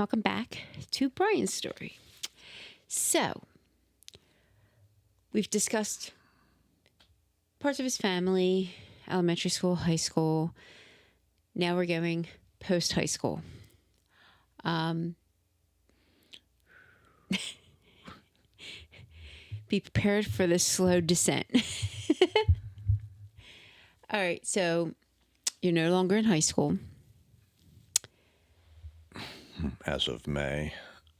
Welcome back to Brian's story. So, we've discussed parts of his family, elementary school, high school. Now we're going post high school. Be prepared for the slow descent. All right, so you're no longer in high school. As of May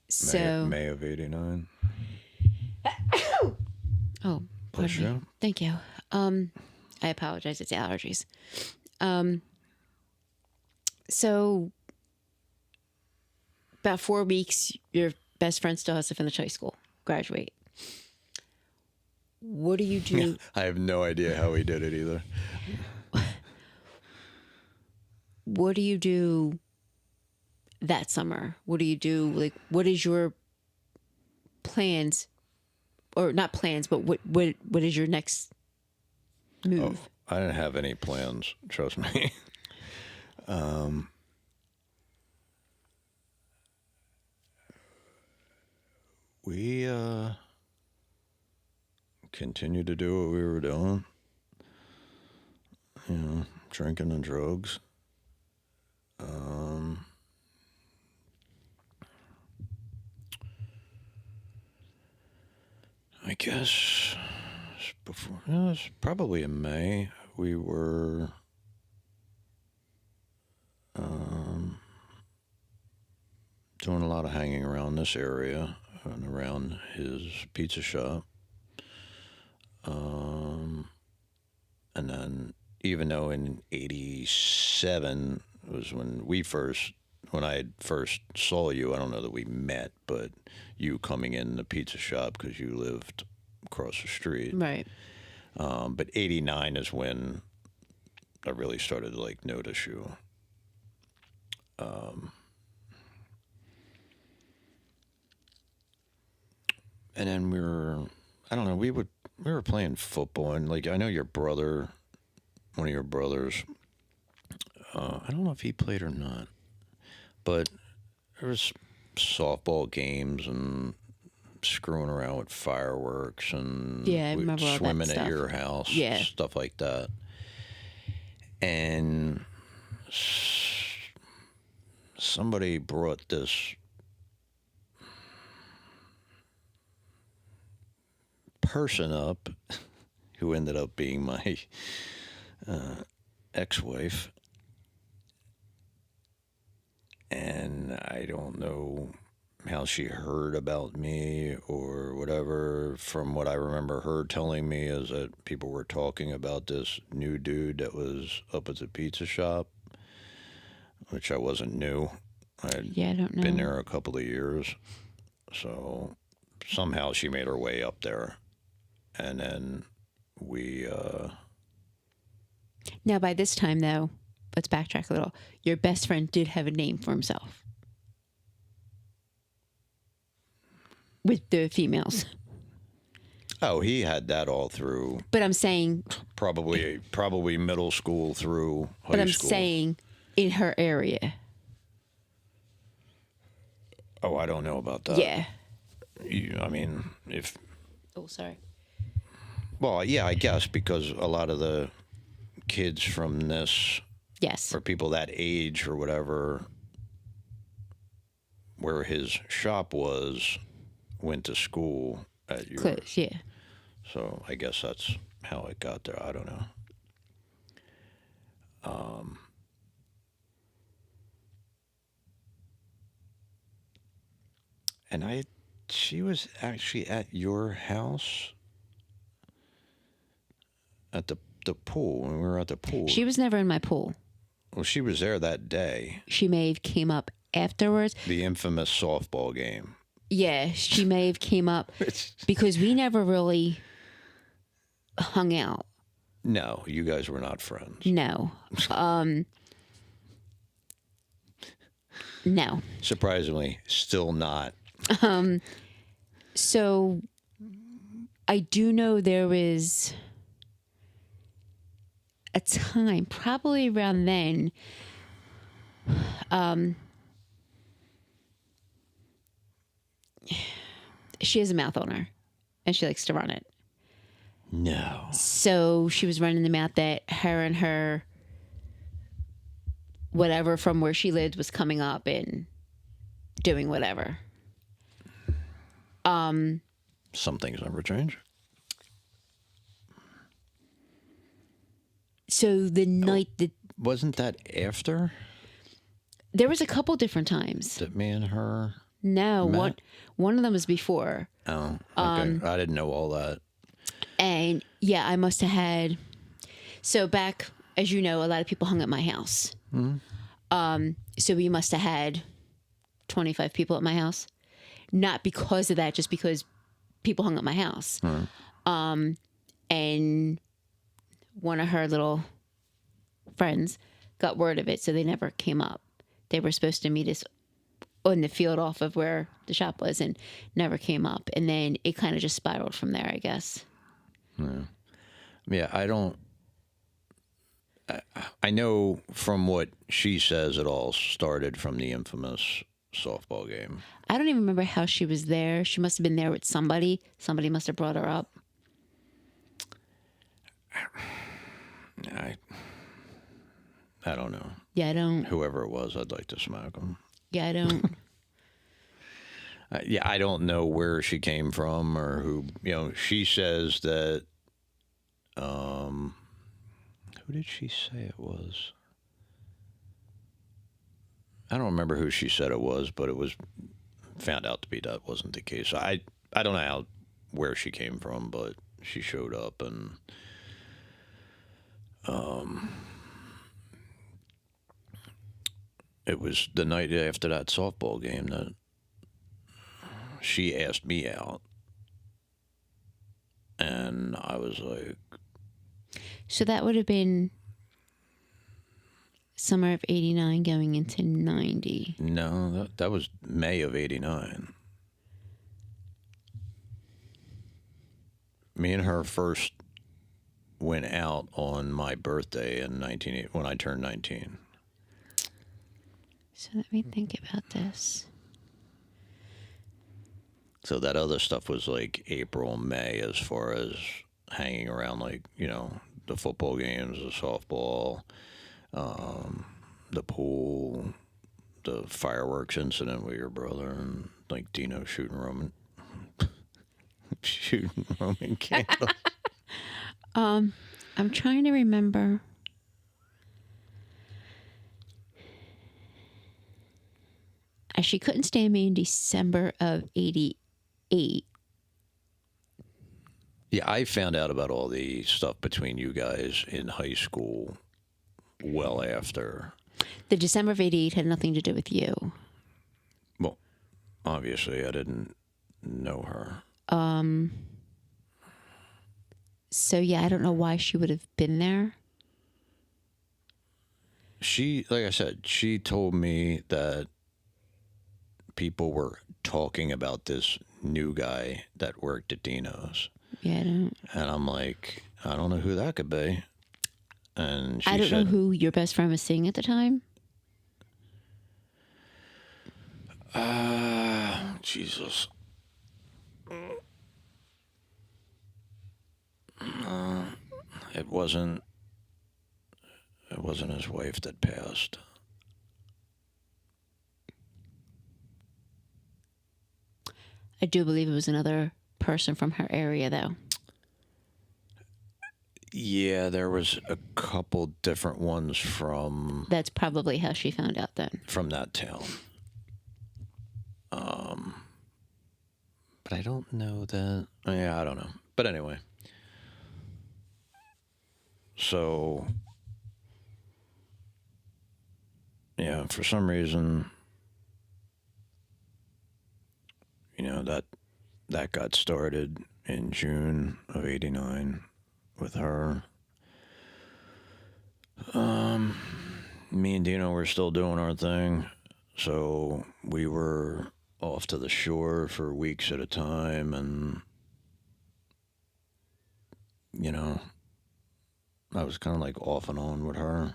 So, May of '89. oh, Bless pardon me. you. Thank you. I apologize. It's allergies. So, about 4 weeks, your best friend still has to finish high school, graduate. What do you do? I have no idea how he did it either. What do you do that summer? What do you do? Like, what is your plans, or not plans, but what is your next move? I didn't have any plans, trust me. We continued to do what we were doing, drinking and drugs. I guess before, it was probably in May, we were doing a lot of hanging around this area and around his pizza shop. And then, even though in '87 was when I first saw you, I don't know that we met, but you coming in the pizza shop because you lived across the street. Right. But '89 is when I really started to notice you. And then I don't know, we were playing football, and I know one of your brothers, I don't know if he played or not, but there was softball games and screwing around with fireworks and Yeah, I remember all that swimming at stuff. your house, Yeah. stuff like that. And somebody brought this person up who ended up being my ex-wife, and I don't know how she heard about me or whatever. From what I remember her telling me is that people were talking about this new dude that was up at the pizza shop, which I wasn't new. I'd Yeah, I don't know. been there a couple of years, so somehow she made her way up there, and then we Now, by this time, though, let's backtrack a little. Your best friend did have a name for himself with the females. oh, he had that all through But I'm saying, probably middle school through high but I'm school. saying in her area. Oh, I don't know about that. Yeah. I mean, if Oh, sorry. well, yeah, I guess because a lot of the kids from this, Yes. or people that age or whatever, where his shop was, went to school at yours. Close. Yeah. So I guess that's how it got there. I don't know. And she was actually at your house at the pool when we were at the pool. She was never in my pool. Well, she was there that day. She may have came up afterwards. The infamous softball game. Yeah, she may have came up because we never really hung out. No, you guys were not friends. No. No. Surprisingly, still not. So I do know there was a time, probably around then, She has a mouth on her, and she likes to run it. No. So she was running the mouth that her and her whatever from where she lived was coming up and doing whatever. Some things never change. So the night that Wasn't that after there was a couple different times. that me and her? No, Matt? one of them was before. Oh, okay. I didn't know all that. And yeah, I must have had. So back, as you know, a lot of people hung at my house. So we must have had 25 people at my house. Not because of that, just because people hung at my house. And one of her little friends got word of it, so they never came up. They were supposed to meet us on the field off of where the shop was and never came up. And then it kind of just spiraled from there, I guess. Yeah, I don't. I know from what she says, it all started from the infamous softball game. I don't even remember how she was there. She must have been there with somebody. Somebody must have brought her up. I don't know. Yeah, I don't. Whoever it was, I'd like to smack him. Yeah, I don't. Yeah, I don't know where she came from or who. You know, she says that. Who did she say it was? I don't remember who she said it was, but it was found out to be that wasn't the case. I don't know where she came from, but she showed up and. It was the night after that softball game that she asked me out. And I was like, So that would have been summer of 89 going into 90. no, that was May of 89. Me and her first went out on my birthday in 19 when I turned 19. So let me think about this. So that other stuff was like April, May, as far as hanging around, like, you know, the football games, the softball, the pool, the fireworks incident with your brother, and like Dino shooting Roman candles. I'm trying to remember. She couldn't stand me in December of 88. Yeah, I found out about all the stuff between you guys in high school well after. The December of 88 had nothing to do with you. Well, obviously, I didn't know her. So yeah, I don't know why she would have been there. She, like I said, she told me that people were talking about this new guy that worked at Dino's. Yeah, I don't. And I'm like, I don't know who that could be. And she I don't said, know who your best friend was seeing at the time. Jesus. It wasn't his wife that passed. I do believe it was another person from her area, though. Yeah, there was a couple different ones from That's probably how she found out then. that town. But I don't know that. Yeah, I don't know. But anyway. So, yeah, for some reason, you know, that got started in June of 89 with her. Me and Dino were still doing our thing, so we were off to the shore for weeks at a time, and, you know, I was kind of like off and on with her.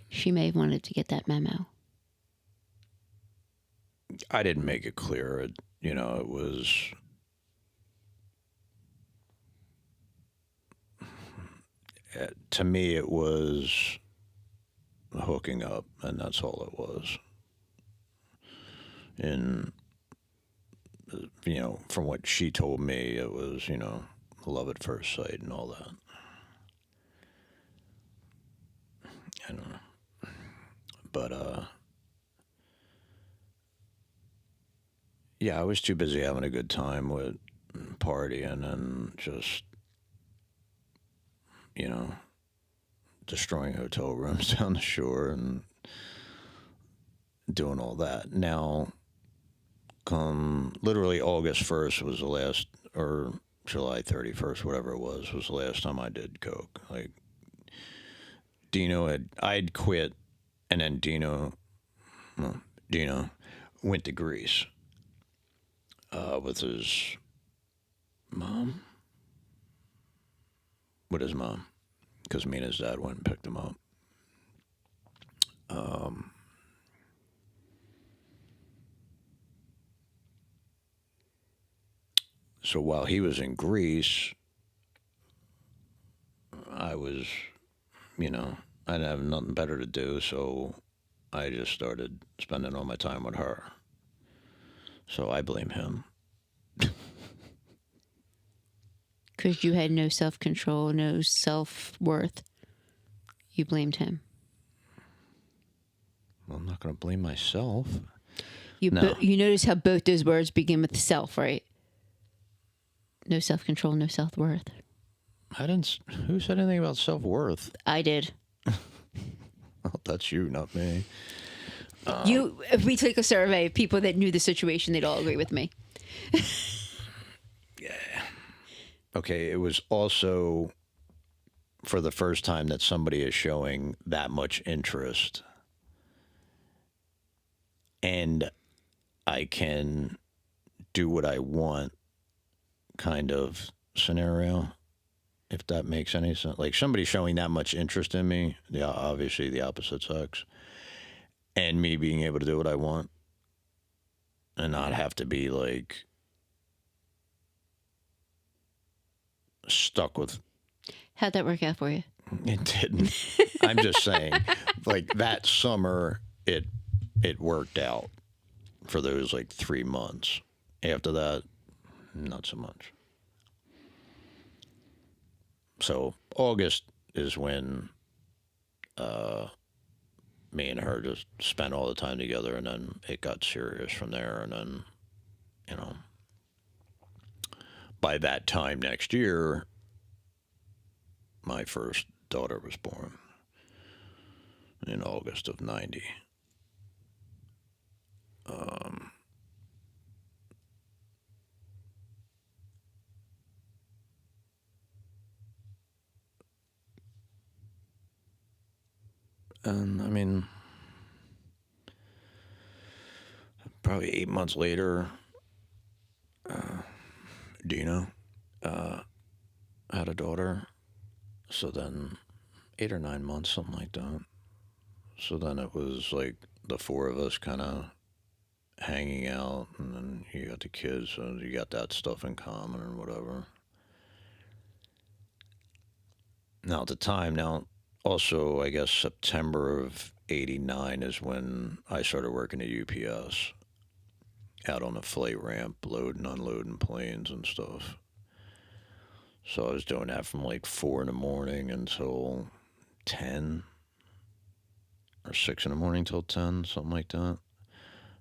She may have wanted to get that memo. I didn't make it clear. It was. To me, it was hooking up, and that's all it was. And from what she told me, it was love at first sight and all that. I don't know, but yeah, I was too busy having a good time with partying and just you know destroying hotel rooms down the shore and doing all that. Now, come literally August 1st was the last, or July 31st, whatever it was the last time I did coke. Like I'd quit, and then Dino went to Greece with his mom, because me and his dad went and picked him up. So while he was in Greece, I was, you know, I didn't have nothing better to do, so I just started spending all my time with her. So I blame him. Because you had no self control, no self worth. You blamed him. Well, I'm not going to blame myself. You No. you notice how both those words begin with self, right? No self control, no self worth. I didn't. Who said anything about self worth? I did. Well, that's you, not me. If we take a survey of people that knew the situation, they'd all agree with me. Okay, it was also for the first time that somebody is showing that much interest, and I can do what I want kind of scenario, if that makes any sense. Like somebody showing that much interest in me, obviously the opposite sex, and me being able to do what I want and not have to be like stuck with. How'd that work out for you? It didn't. I'm just saying, like that summer, it worked out for those like 3 months. After that, not so much. So August is when me and her just spent all the time together, and then it got serious from there. And then, you know, by that time next year, my first daughter was born in August of '90. And I mean, probably 8 months later, Dina had a daughter. So then 8 or 9 months, something like that. So then it was like the four of us kind of hanging out, and then you got the kids, so you got that stuff in common or whatever. Now at the time, also I guess September of '89 is when I started working at UPS out on the flight ramp, loading, unloading planes and stuff. So I was doing that from like 4 in the morning until 10, or 6 in the morning till 10, something like that.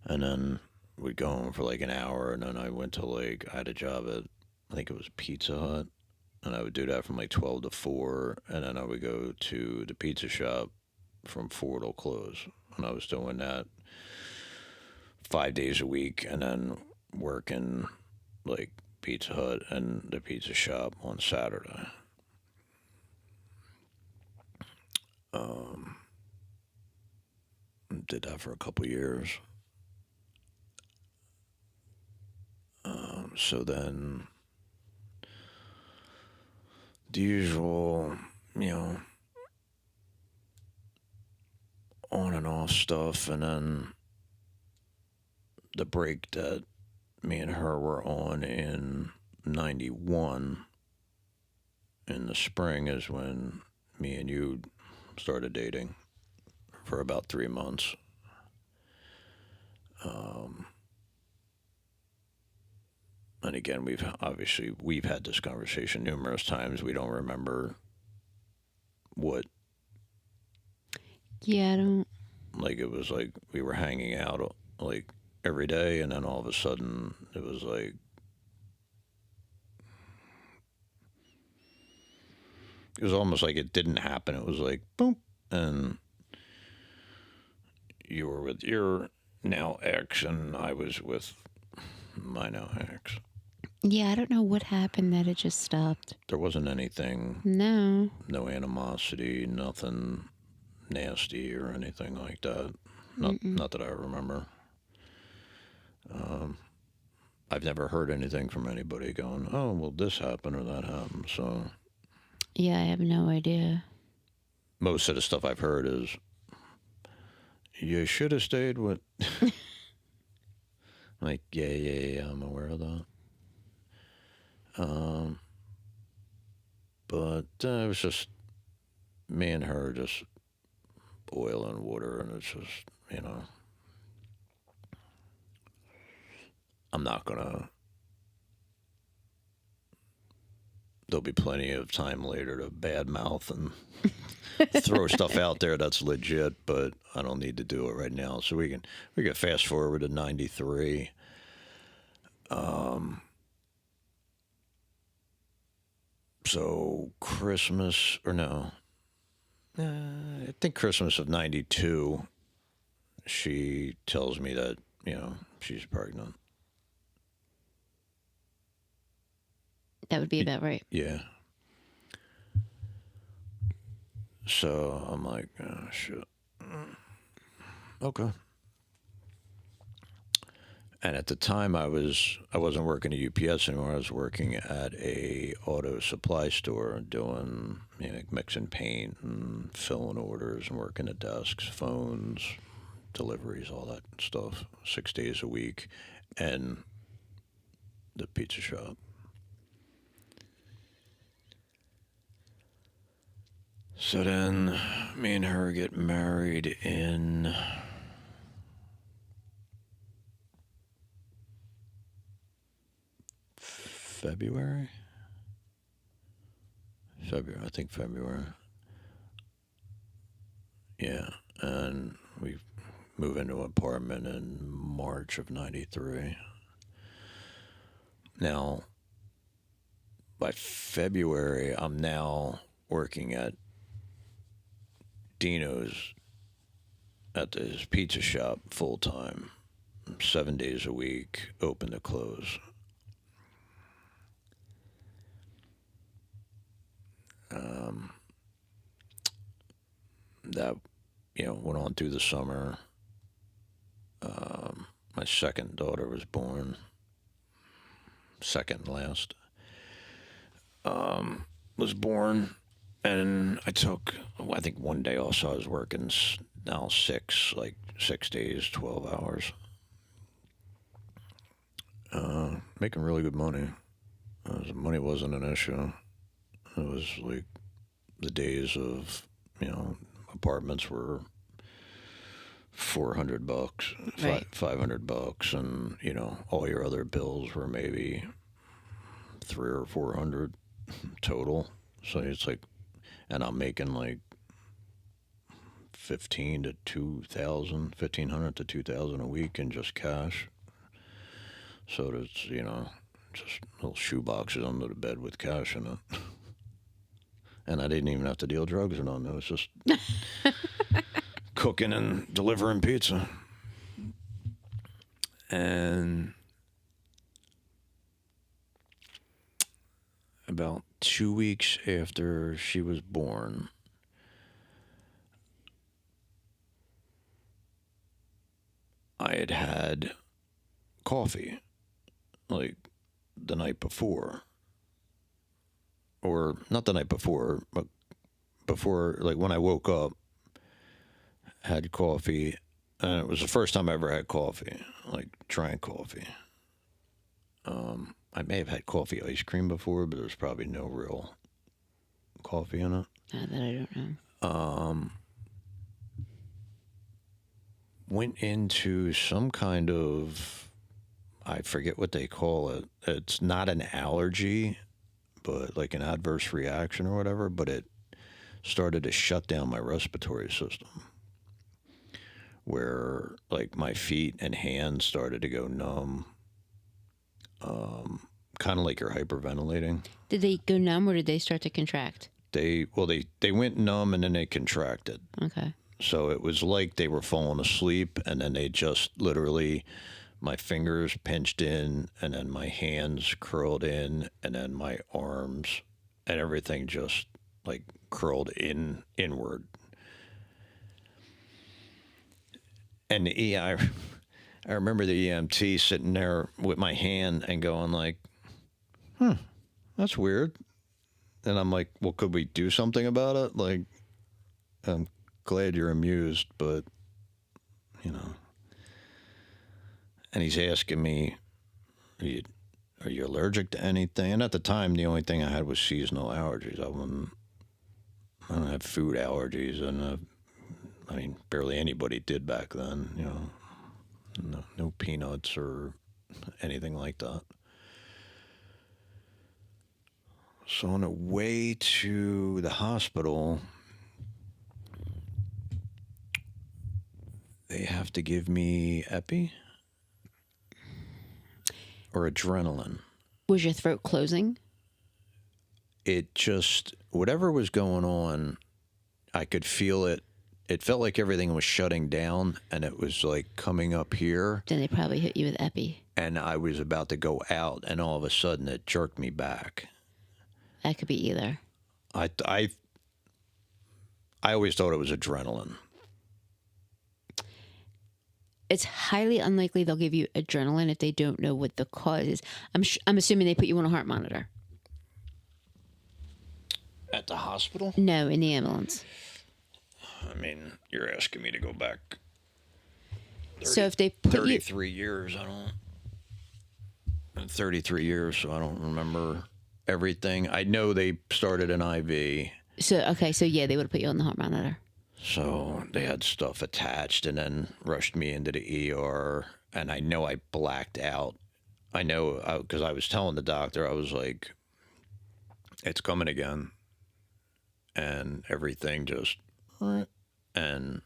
And then we'd go home for like an hour, and then I went to like, I had a job at, I think it was Pizza Hut, and I would do that from like 12 to 4, and then I would go to the pizza shop from 4 till close. And I was doing that 5 days a week, and then working like Pizza Hut and the pizza shop on Saturday. Did that for a couple years. So then the usual, you know, on and off stuff, and then the break that me and her were on in 91 in the spring is when me and you started dating for about 3 months. And again, we've had this conversation numerous times. We don't remember what, Yeah, I don't. like, it was like we were hanging out like every day, and then all of a sudden it was like it was almost like it didn't happen. It was like boom, and you were with your now ex, and I was with my now ex. Yeah, I don't know what happened that it just stopped. There wasn't anything, No. no animosity, nothing nasty or anything like that. Not that I remember. I've never heard anything from anybody going, "Oh, well, this happened or that happened." So Yeah, I have no idea. most of the stuff I've heard is, "You should have stayed with." Like, yeah, I'm aware of that. But it was just me and her, just oil and water, and it's just, I'm not gonna. There'll be plenty of time later to badmouth and throw stuff out there that's legit, but I don't need to do it right now. So we can fast forward to '93. So Christmas or no, I think Christmas of '92. She tells me that she's pregnant. That would be about right. Yeah. So I'm like, oh, shit. Okay. And at the time, I wasn't working at UPS anymore. I was working at a auto supply store, doing mixing paint and filling orders and working at desks, phones, deliveries, all that stuff, 6 days a week, and the pizza shop. So then, me and her get married in February. I think February. Yeah, and we move into an apartment in March of '93. Now, by February, I'm now working at Dino's at his pizza shop full time, 7 days a week, open to close. That went on through the summer. My second daughter was born, second and last, was born, and I took, I think, one day off. So I was working now 6 days, 12 hours, making really good money. Money wasn't an issue. It was like the days of, apartments were $400, Right. $500, and all your other bills were maybe 300 or 400 total. So it's like, and I'm making like 1,500 to 2,000 a week in just cash. So that's just little shoe boxes under the bed with cash in it. And I didn't even have to deal drugs or nothing. It was just cooking and delivering pizza. And about 2 weeks after she was born, I had coffee like the night before. Or not the night before, but before, like when I woke up, had coffee, And it was the first time I ever had coffee, like drank coffee. I may have had coffee ice cream before, but there's probably no real coffee in it. That I don't know. Went into some kind of, I forget what they call it. It's not an allergy, but like an adverse reaction or whatever, but it started to shut down my respiratory system where like my feet and hands started to go numb, kind of like you're hyperventilating. Did they go numb or did they start to contract? They went numb and then they contracted. Okay. So it was like they were falling asleep and then they just literally, my fingers pinched in and then my hands curled in and then my arms and everything just like curled inward. And I remember the EMT sitting there with my hand and going like, that's weird. And I'm like, well, could we do something about it? Like, I'm glad you're amused, but, you know. And he's asking me, are you allergic to anything? And at the time, the only thing I had was seasonal allergies. I don't have food allergies, and I mean, barely anybody did back then, you know. No peanuts or anything like that. So on the way to the hospital, they have to give me epi or adrenaline. Was your throat closing? It just, whatever was going on, I could feel it. It felt like everything was shutting down and it was like coming up here. Then they probably hit you with epi. And I was about to go out and all of a sudden it jerked me back. That could be either. I always thought it was adrenaline. It's highly unlikely they'll give you adrenaline if they don't know what the cause is. I'm assuming they put you on a heart monitor. At the hospital? No, in the ambulance. I mean, you're asking me to go back 30, So if they put 33 years, 33 years, so I don't remember everything. I know they started an IV. So yeah, they would have put you on the heart monitor. So they had stuff attached and then rushed me into the ER. And I know I blacked out. I know because I was telling the doctor, I was like, it's coming again. And everything just, and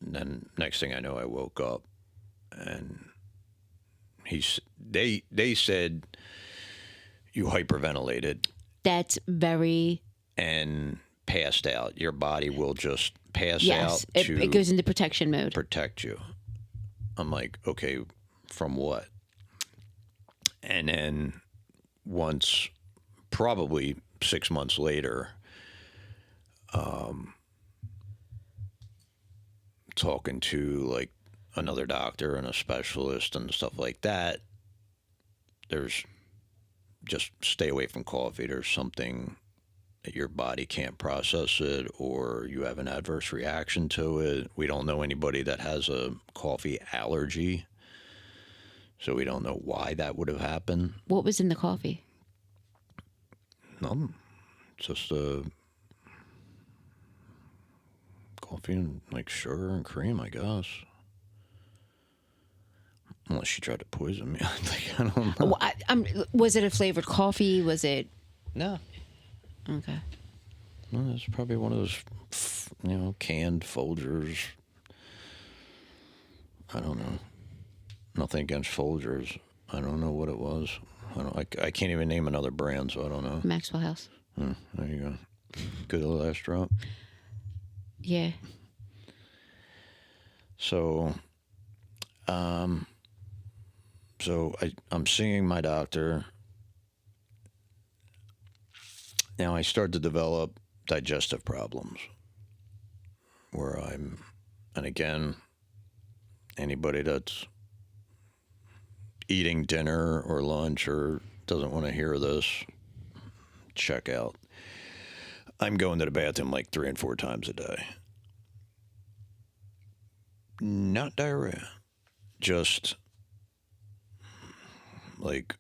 then next thing I know, I woke up and they said you hyperventilated. That's very... And passed out. Your body will just pass yes, out to it goes into protection mode. protect you. I'm like, okay, from what? And then once, probably 6 months later, talking to like another doctor and a specialist and stuff like that, there's just stay away from coffee. There's something that your body can't process it or you have an adverse reaction to it. We don't know anybody that has a coffee allergy, so we don't know why that would have happened. What was in the coffee? Nothing. Just coffee and like sugar and cream, I guess. Unless she tried to poison me. I don't know. Was it a flavored coffee? Was it... No. Okay. No, it's probably one of those, canned Folgers. I don't know. Nothing against Folgers. I don't know what it was. I can't even name another brand, so I don't know. Maxwell House. There you go. Good last drop. Yeah. So, I'm seeing my doctor. Now I start to develop digestive problems where and again, anybody that's eating dinner or lunch or doesn't want to hear this, check out. I'm going to the bathroom like 3 and 4 times a day. Not diarrhea, just like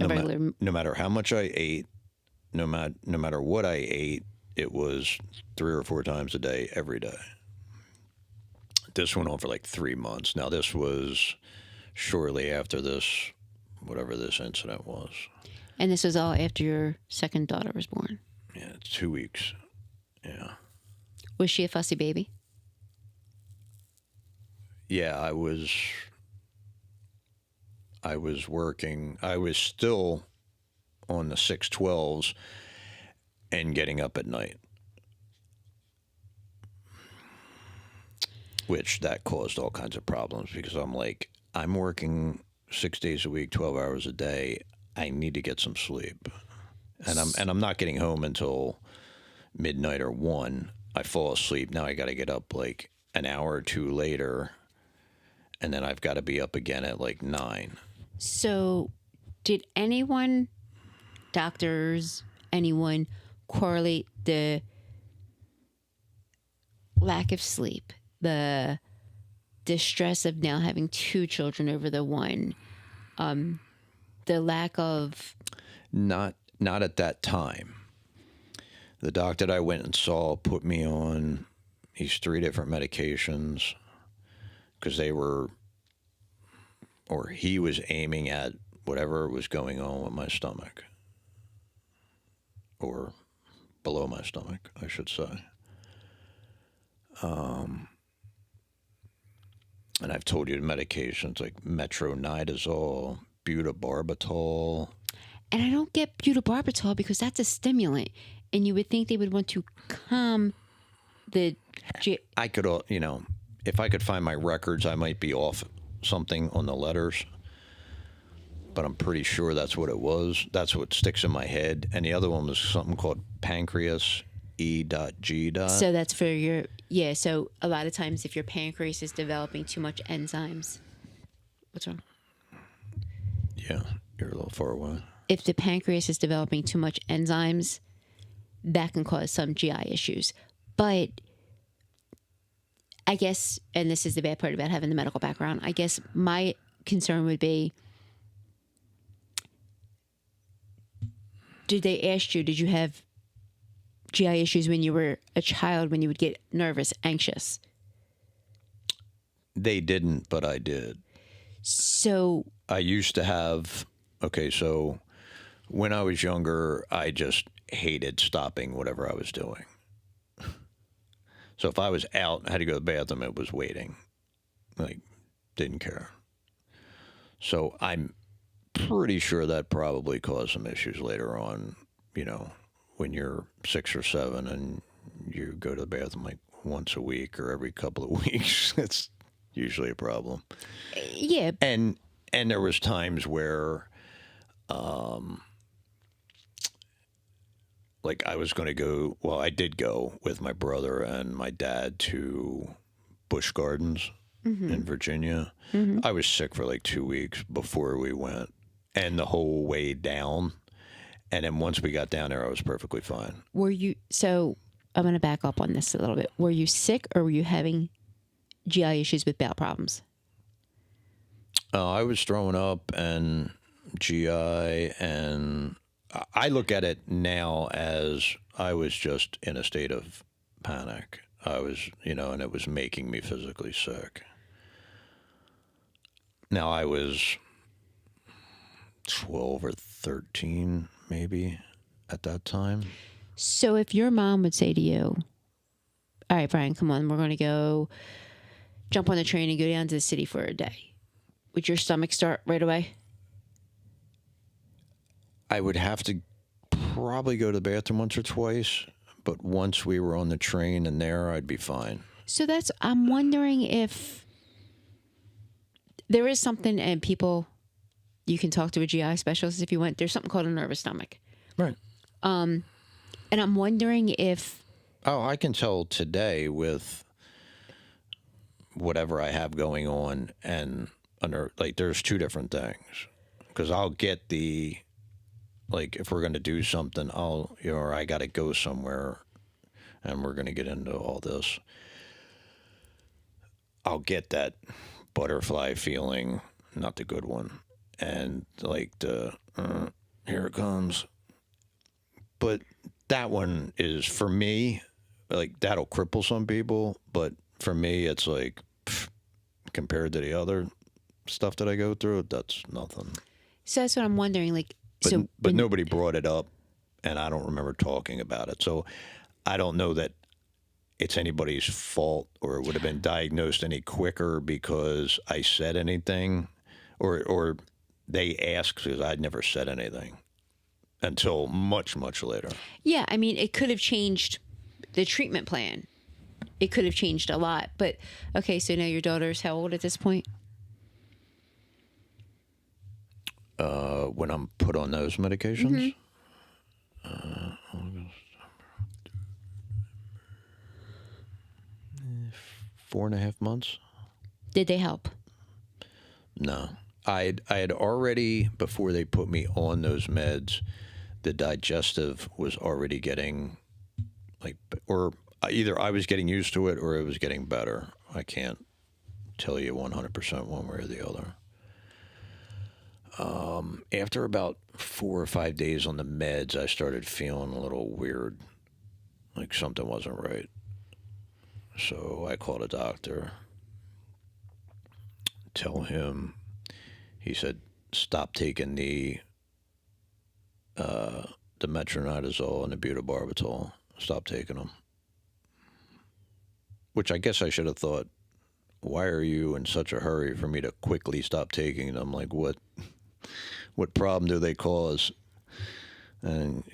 A regular. no matter how much I ate, no matter what I ate, it was 3 or 4 times a day, every day. This went on for like 3 months. Now this was shortly after this, whatever this incident was. And this was all after your second daughter was born. Yeah, 2 weeks. Yeah. Was she a fussy baby? Yeah, I was working. I was still on the 612s and getting up at night, which that caused all kinds of problems because I'm working 6 days a week, 12 hours a day. I need to get some sleep, and I'm not getting home until midnight or 1. I fall asleep. Now I got to get up like an hour or two later, and then I've got to be up again at like 9. So, did anyone, doctors, anyone, correlate the lack of sleep, the distress of now having 2 children over the one, the lack of... Not at that time. The doctor that I went and saw put me on these 3 different medications because he was aiming at whatever was going on with my stomach, or below my stomach, I should say. And I've told you the medications like metronidazole, butabarbital. And I don't get butabarbital because that's a stimulant. And you would think they would want to calm the... I could, if I could find my records, I might be off something on the letters. But I'm pretty sure that's what it was. That's what sticks in my head. And the other one was something called pancreas, E.G. So that's for your... Yeah, so a lot of times if your pancreas is developing too much enzymes... What's wrong? Yeah, you're a little far away. If the pancreas is developing too much enzymes, that can cause some GI issues. But I guess, and this is the bad part about having the medical background, I guess my concern would be, did they ask you, did you have GI issues when you were a child, when you would get nervous, anxious? They didn't, but I did. So I used to have, so when I was younger, I just hated stopping whatever I was doing. So if I was out and had to go to the bathroom, it was waiting. Didn't care. So I'm pretty sure that probably caused some issues later on, when you're 6 or 7 and you go to the bathroom like once a week or every couple of weeks. It's usually a problem. Yeah. And there was times where I was going to go, I did go with my brother and my dad to Busch Gardens in Virginia. Mm-hmm. I was sick for like 2 weeks before we went, and the whole way down. And then once we got down there, I was perfectly fine. So I'm going to back up on this a little bit. Were you sick or were you having GI issues with bowel problems? I was throwing up and GI, and I look at it now as I was just in a state of panic. I was, and it was making me physically sick. Now I was 12 or 13, maybe, at that time. So if your mom would say to you, all right, Brian, come on, we're going to go jump on the train and go down to the city for a day, would your stomach start right away? I would have to probably go to the bathroom once or twice, but once we were on the train and there, I'd be fine. So I'm wondering if there is something, and people, you can talk to a GI specialist if you want, there's something called a nervous stomach. Right. And I'm wondering if... Oh, I can tell today with whatever I have going on, and there's 2 different things. Because I'll get if we're going to do something, or I got to go somewhere, and we're going to get into all this. I'll get that butterfly feeling, not the good one, and like the here it comes. But that one is for me, like that'll cripple some people, but for me, it's like compared to the other stuff that I go through, that's nothing. So that's what I'm wondering. Like, But so but nobody brought it up, and I don't remember talking about it. So I don't know that it's anybody's fault or it would have been diagnosed any quicker because I said anything, or they asked because I'd never said anything until much later. yeah, I mean, it could have changed the treatment plan. It could have changed a lot. But okay, so now your daughter's how old at this point? When I'm put on those medications, 4.5 months. Did they help? No, I had already before they put me on those meds, the digestive was already getting like, or either I was getting used to it or it was getting better. I can't tell you 100% one way or the other. After about 4 or 5 days on the meds, I started feeling a little weird, like something wasn't right. So I called a doctor. Tell him, he said, stop taking the metronidazole and the butabarbital. Stop taking them. Which I guess I should have thought, why are you in such a hurry for me to quickly stop taking them? Like, what problem do they cause? And,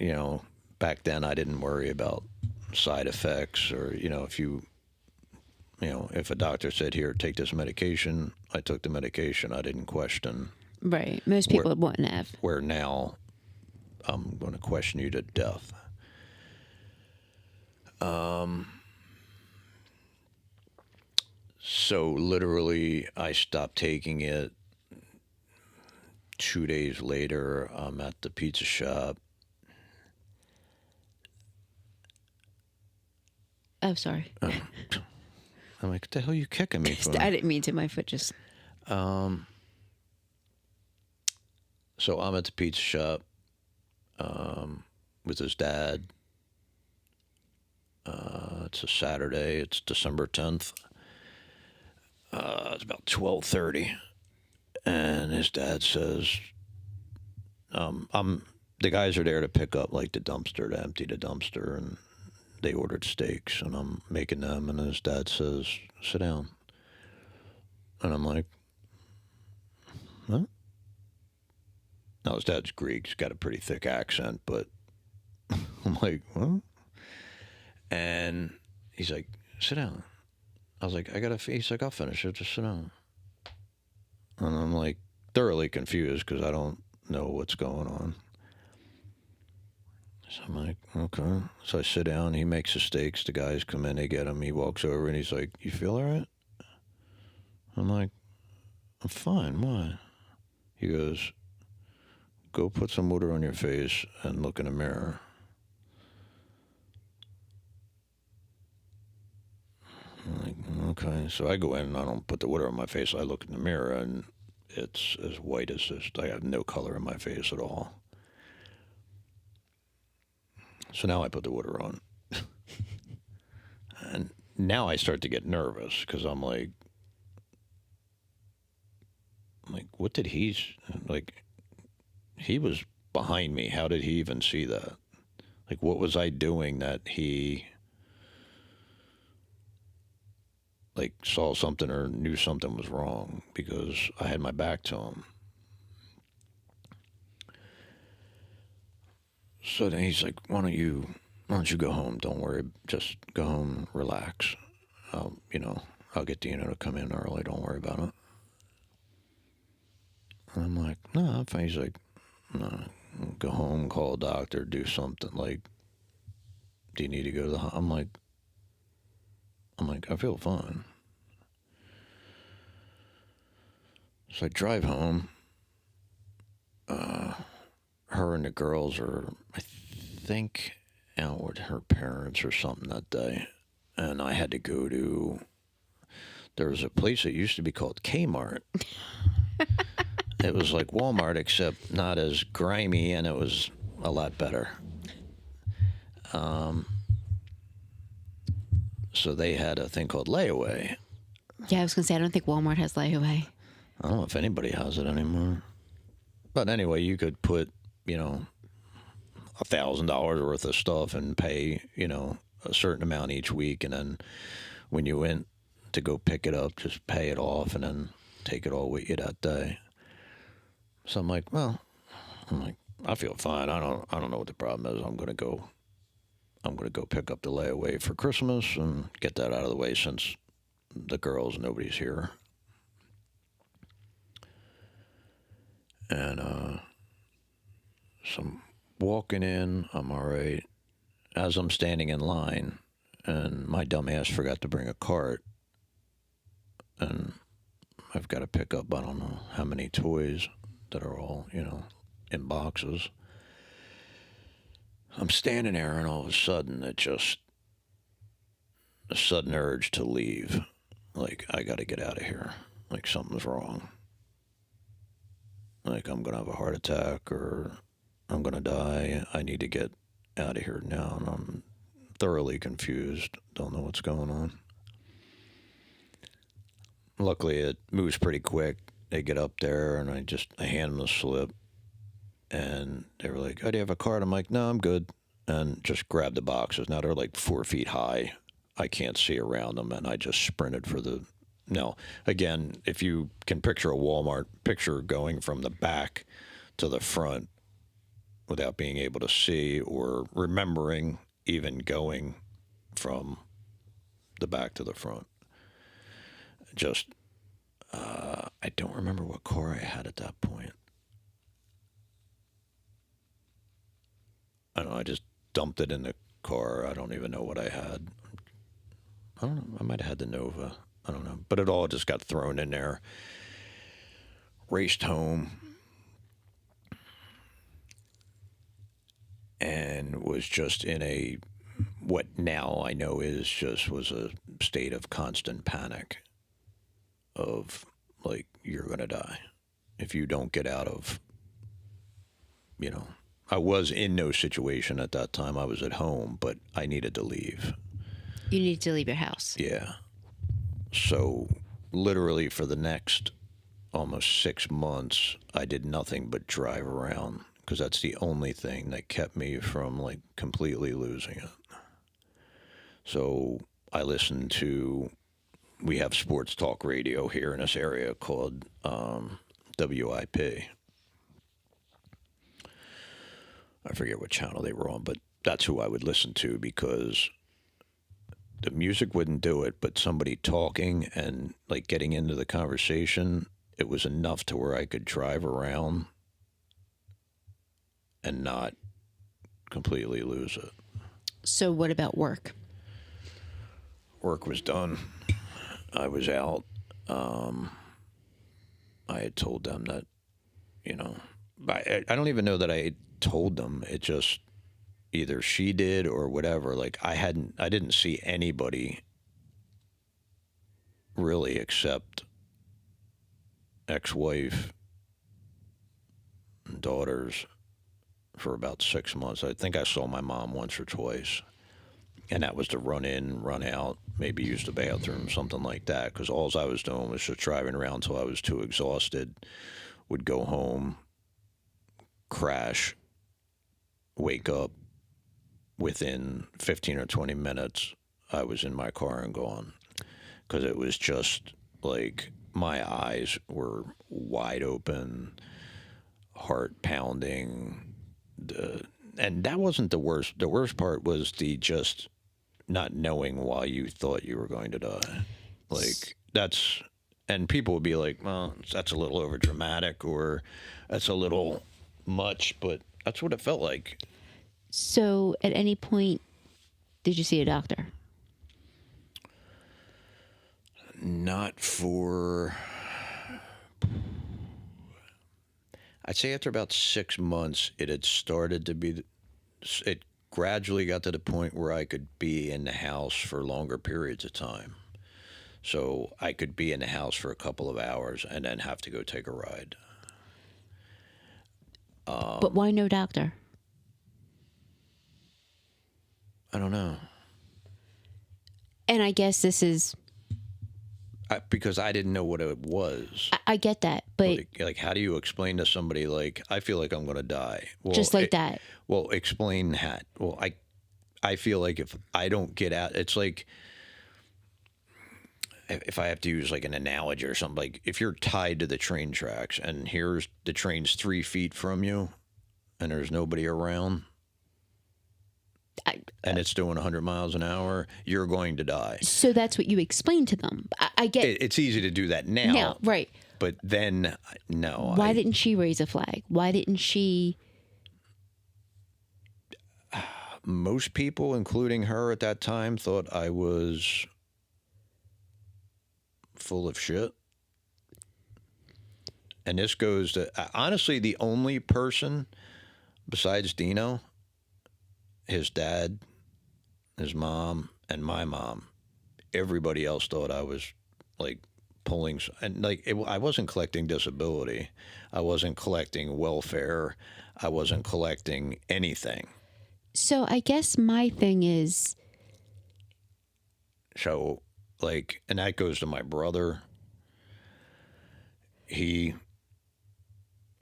back then I didn't worry about side effects or, if a doctor said, here, take this medication, I took the medication. I didn't question. Right. Most people wouldn't have. Where now I'm going to question you to death. So literally, I stopped taking it. 2 days later, I'm at the pizza shop. Oh, sorry. I'm like, what the hell are you kicking me for? I didn't mean to. My foot just. So I'm at the pizza shop with his dad. It's a Saturday. It's December 10th. It's about 12:30, and his dad says, the guys are there to pick up like the dumpster, to empty the dumpster, and they ordered steaks, and I'm making them, and his dad says, sit down. And I'm like, huh? Now, his dad's Greek. He's got a pretty thick accent, but I'm like, what? And he's like, sit down. I was like, he's like, I'll finish it. Just sit down. And I'm like, thoroughly confused because I don't know what's going on. So I'm like, okay. So I sit down. He makes the steaks. The guys come in. They get them. He walks over and he's like, you feel all right? I'm like, I'm fine. Why? He goes, go put some water on your face and look in the mirror. I'm like, okay. So I go in and I don't put the water on my face. I look in the mirror and it's as white as this. I have no color in my face at all. So now I put the water on. And now I start to get nervous because I'm like, what did like, he was behind me. How did he even see that? Like, what was I doing that he, like, saw something or knew something was wrong because I had my back to him? So then he's like, why don't you go home? Don't worry. Just go home, relax. I'll get Dina to come in early. Don't worry about it. And I'm like, no, I'm fine. He's like, no, go home, call a doctor, do something. Like, do you need to go to the hospital? I'm like, I feel fine. So I drive home. Her and the girls are, I think, out with her parents or something that day. And I had to go to there was a place that used to be called Kmart. It was like Walmart, except not as grimy, and it was a lot better. So they had a thing called layaway. Yeah, I was gonna say I don't think Walmart has layaway. I don't know if anybody has it anymore. But anyway, you could put, $1,000 worth of stuff and pay, a certain amount each week. And then when you went to go pick it up, just pay it off and then take it all with you that day. So I'm like, I feel fine. I don't know what the problem is. I'm gonna go pick up the layaway for Christmas and get that out of the way since the girls, nobody's here. And so I'm walking in, I'm all right. As I'm standing in line, and my dumb ass forgot to bring a cart, and I've got to pick up, I don't know how many toys that are all, in boxes. I'm standing there, and all of a sudden, a sudden urge to leave. Like, I got to get out of here. Like, something's wrong. Like, I'm going to have a heart attack or I'm going to die. I need to get out of here now. And I'm thoroughly confused. Don't know what's going on. Luckily, it moves pretty quick. They get up there and I hand them the slip. And they were like, oh, do you have a card? I'm like, no, I'm good. And just grab the boxes. Now they're like 4 feet high. I can't see around them. And I just sprinted for the... Now, again, if you can picture a Walmart, picture going from the back to the front without being able to see or remembering even going from the back to the front. Just, I don't remember what car I had at that point. I don't know, I just dumped it in the car. I don't even know what I had. I don't know, I might have had the Nova. I don't know. But it all just got thrown in there. Raced home. And was just in a, what now I know was a state of constant panic. Of, like, you're going to die. If you don't get out of, I was in no situation at that time. I was at home, but I needed to leave. You need to leave your house. Yeah. So literally for the next almost 6 months, I did nothing but drive around because that's the only thing that kept me from like completely losing it. So I listened to, we have sports talk radio here in this area called WIP. I forget what channel they were on, but that's who I would listen to because the music wouldn't do it, but somebody talking and like getting into the conversation, it was enough to where I could drive around and not completely lose it. So what about work? Work was done. I was out. I had told them that, I don't even know that I told them. It just, either she did or whatever. Like I didn't see anybody really except ex-wife and daughters for about 6 months. I think I saw my mom once or twice. And that was to run in, run out, maybe use the bathroom, something like that. Because all I was doing was just driving around till I was too exhausted, would go home, crash, wake up. Within 15 or 20 minutes, I was in my car and gone. Because it was just like my eyes were wide open, heart pounding. And that wasn't the worst. The worst part was the just not knowing why you thought you were going to die. Like, that's, and people would be like, well, that's a little over dramatic or that's a little much, but that's what it felt like. So at any point, did you see a doctor? Not for, I'd say after about 6 months, it had started to be, it gradually got to the point where I could be in the house for longer periods of time. so I could be in the house for a couple of hours and then have to go take a ride. But why no doctor? I don't know. And I guess this is, Because I didn't know what it was. I get that, but Like, how do you explain to somebody, like, I feel like I'm going to die? Well, just like that. Well, explain that. Well, I feel like if I don't get out, it's like, if I have to use like an analogy or something, like if you're tied to the train tracks and here's the train's 3 feet from you and there's nobody around and it's doing 100 miles an hour, you're going to die. So that's what you explain to them. I get It's easy to do that now. now, right? But then, no. Why didn't she raise a flag? Why didn't she? Most people, including her at that time, thought I was full of shit. And this goes to, honestly, the only person besides Dino, his dad, his mom, and my mom, everybody else thought I was like pulling, and like I wasn't collecting disability. I wasn't collecting welfare. I wasn't collecting anything. So I guess my thing is, So, like, and that goes to my brother.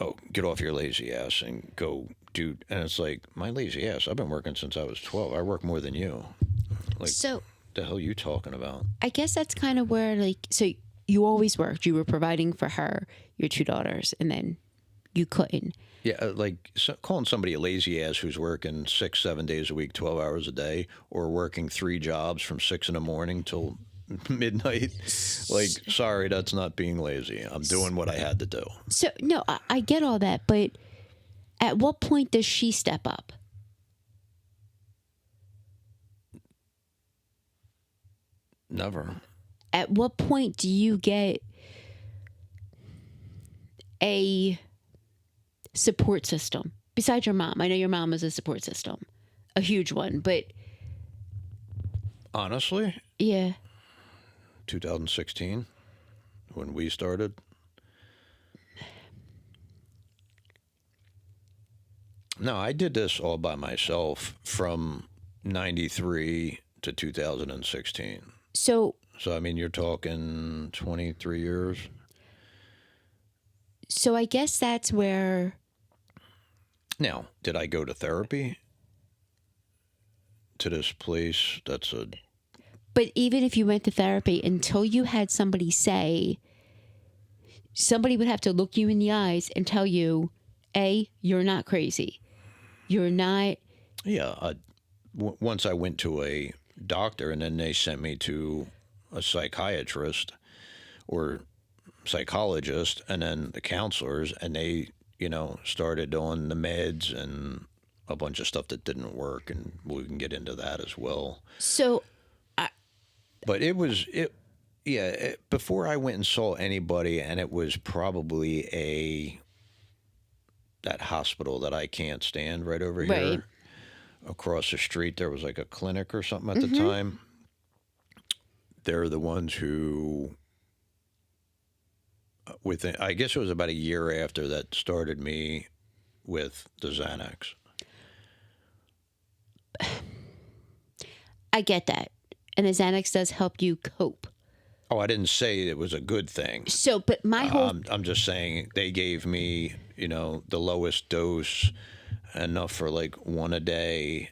Oh, get off your lazy ass and go do. And it's like, my lazy ass, I've been working since I was 12. I work more than you. Like, so the hell you talking about? I guess that's kind of where, like, so you always worked. You were providing for her, your 2 daughters, and then you couldn't. Yeah, like calling somebody a lazy ass who's working 6, 7 days a week, 12 hours a day, or working 3 jobs from 6 in the morning till midnight. Like, sorry, that's not being lazy. I'm doing what I had to do. So no, I get all that, but at what point does she step up? Never. At what point do you get a support system besides your mom? I know your mom is a support system, a huge one, but Honestly, yeah. 2016, when we started. No, I did this all by myself from 93 to 2016. So So, I mean, you're talking 23 years. so I guess that's where Now, did I go to therapy? To this place that's a. but even if you went to therapy, until you had somebody say, somebody would have to look you in the eyes and tell you, A, you're not crazy. You're not. Yeah. Once I went to a doctor and then they sent me to a psychiatrist or psychologist and then the counselors, and they, started on the meds and a bunch of stuff that didn't work, and we can get into that as well. So But before I went and saw anybody, and it was probably that hospital that I can't stand right over Right. here. Across the street, there was like a clinic or something at the time. They're the ones who, I guess it was about a year after that, started me with the Xanax. I get that. And the Xanax does help you cope. Oh, I didn't say it was a good thing. So, but my whole I'm just saying they gave me, the lowest dose, enough for like one a day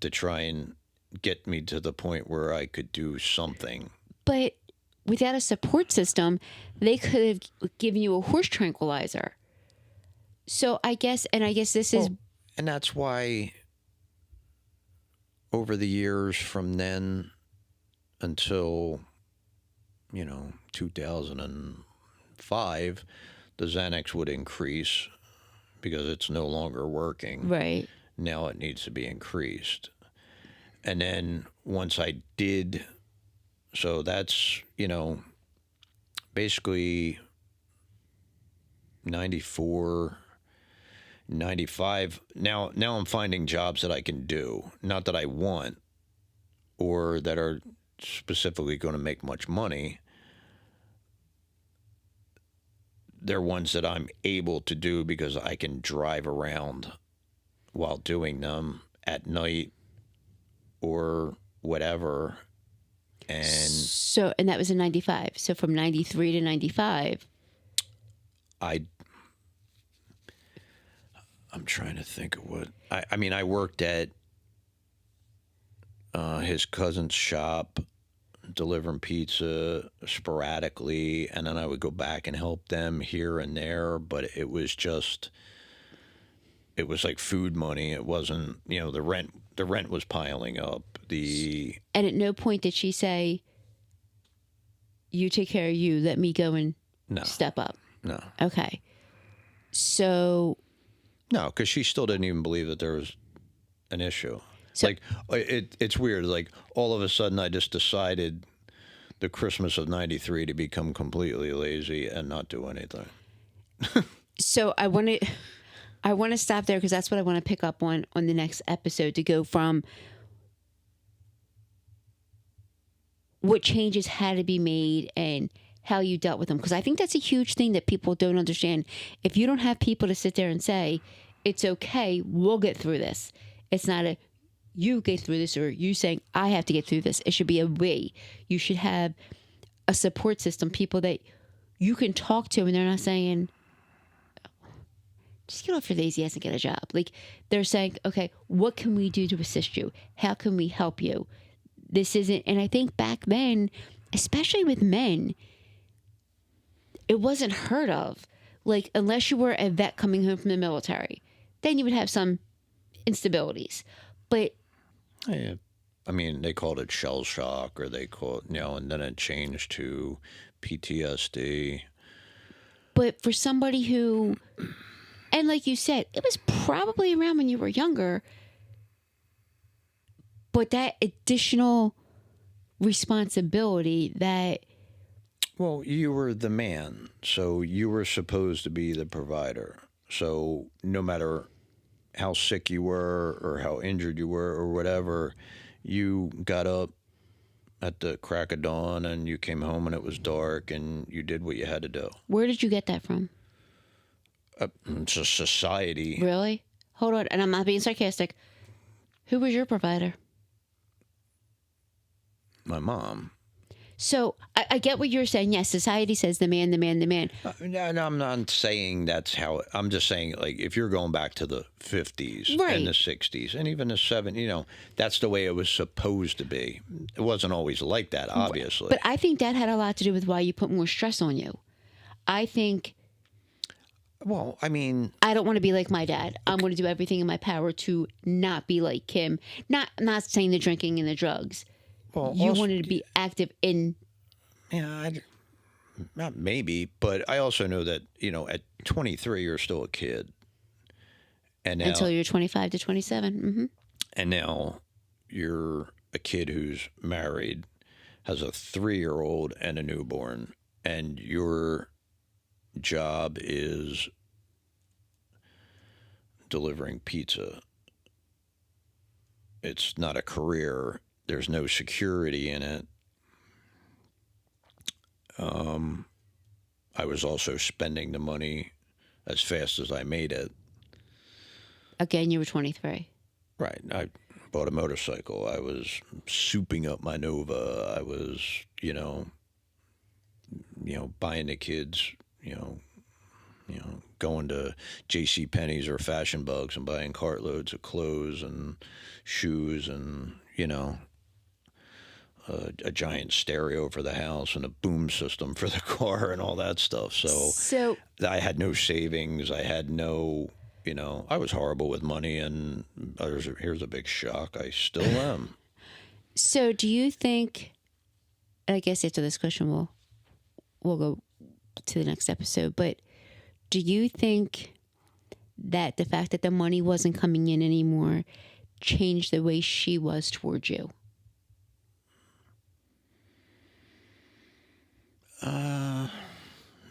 to try and get me to the point where I could do something. but without a support system, they could have given you a horse tranquilizer. So I guess this is And that's why over the years from then until, 2005, the Xanax would increase because it's no longer working. right. Now it needs to be increased. And then once I did, so that's, basically 94, 95. Now I'm finding jobs that I can do, not that I want or that are specifically going to make much money. they're ones that I'm able to do because I can drive around while doing them at night or whatever. And So, and that was in 95. So from 93 to 95. I I'm trying to think of what I mean. I worked at his cousin's shop delivering pizza sporadically, and then I would go back and help them here and there. But it was just, it was like food money. It wasn't, the rent. The rent was piling up. And at no point did she say, "You take care of you. Let me go and No, step up." no, Okay. So, no, because she still didn't even believe that there was an issue. So- Like it's weird. Like all of a sudden, I just decided the Christmas of '93 to become completely lazy and not do anything. so I want to stop there because that's what I want to pick up on the next episode, to go from what changes had to be made and how you dealt with them. Because I think that's a huge thing that people don't understand. If you don't have people to sit there and say, it's okay, we'll get through this. It's not a you get through this or you saying I have to get through this. It should be a we. You should have a support system, people that you can talk to and they're not saying, just get off your lazy ass and get a job. Like, they're saying, okay, what can we do to assist you? How can we help you? This isn't, and I think back then, especially with men, it wasn't heard of. Like, unless you were a vet coming home from the military, then you would have some instabilities. But Yeah. I mean, they called it shell shock, or they called, and then it changed to PTSD. But for somebody who, and like you said, it was probably around when you were younger, but that additional responsibility that, Well, you were the man, so you were supposed to be the provider. So no matter how sick you were or how injured you were or whatever, you got up at the crack of dawn and you came home and it was dark and you did what you had to do. where did you get that from? It's a society. Really? Hold on, and I'm not being sarcastic. Who was your provider? My mom. So I get what you're saying. Yes, society says the man, the man, the man. No, I'm not saying that's how. I'm just saying, like, if you're going back to the 50s Right. and the 60s and even the 70s, that's the way it was supposed to be. It wasn't always like that, obviously. But I think that had a lot to do with why you put more stress on you. I think Well, I mean, I don't want to be like my dad. I'm going to do everything in my power to not be like him. Not saying the drinking and the drugs. well, You also- wanted to be active in. yeah, not maybe, but I also know that at 23 you're still a kid, and now Until you're 25 to 27. Mm-hmm. and now you're a kid who's married, has a 3-year-old and a newborn, and your job is delivering pizza. It's not a career. There's no security in it. I was also spending the money as fast as I made it. Again, you were 23. Right. I bought a motorcycle. I was souping up my Nova. I was, buying the kids, going to J.C. Penney's or Fashion Bugs and buying cartloads of clothes and shoes and, a giant stereo for the house and a boom system for the car and all that stuff. So I had no savings. I had no, I was horrible with money, and here's a big shock. I still am. So do you think, and I guess after this question we'll go to the next episode, but do you think that the fact that the money wasn't coming in anymore changed the way she was towards you?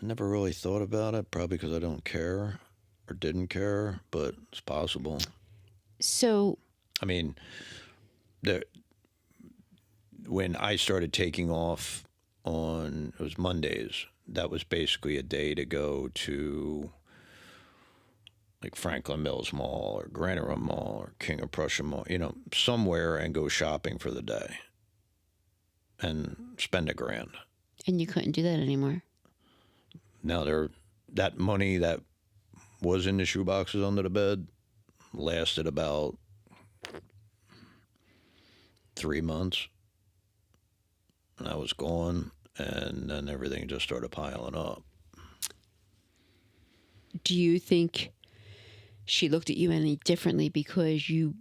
Never really thought about it, probably because I don't care or didn't care, but it's possible. So I mean, when I started taking off it was Mondays that was basically a day to go to like Franklin Mills Mall or Granite Room Mall or King of Prussia Mall, somewhere and go shopping for the day and spend $1,000. And you couldn't do that anymore. Now that money that was in the shoeboxes under the bed lasted about 3 months. And I was gone, and then everything just started piling up. Do you think she looked at you any differently because you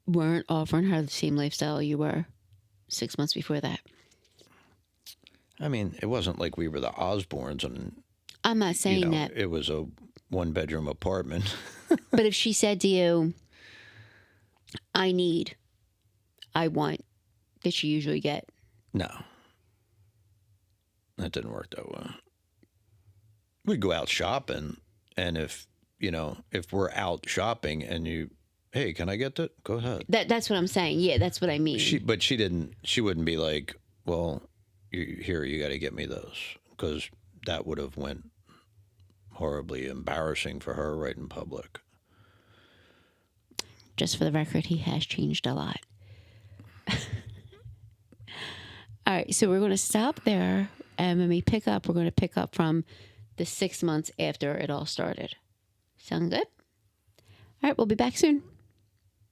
weren't offering her the same lifestyle you were 6 months before that? I mean, it wasn't like we were the Osbournes and I'm not saying that. It was a 1-bedroom apartment. But if she said to you, I want, did she usually get? No. That didn't work that way. We'd go out shopping, and if we're out shopping and hey, can I get that? Go ahead. That's what I'm saying. Yeah, that's what I mean. But she wouldn't be like, well, you got to get me those, because that would have went horribly embarrassing for her right in public. Just for the record, he has changed a lot. All right, so we're going to stop there, and when we pick up, we're going to pick up from the 6 months after it all started. Sound good? All right, we'll be back soon.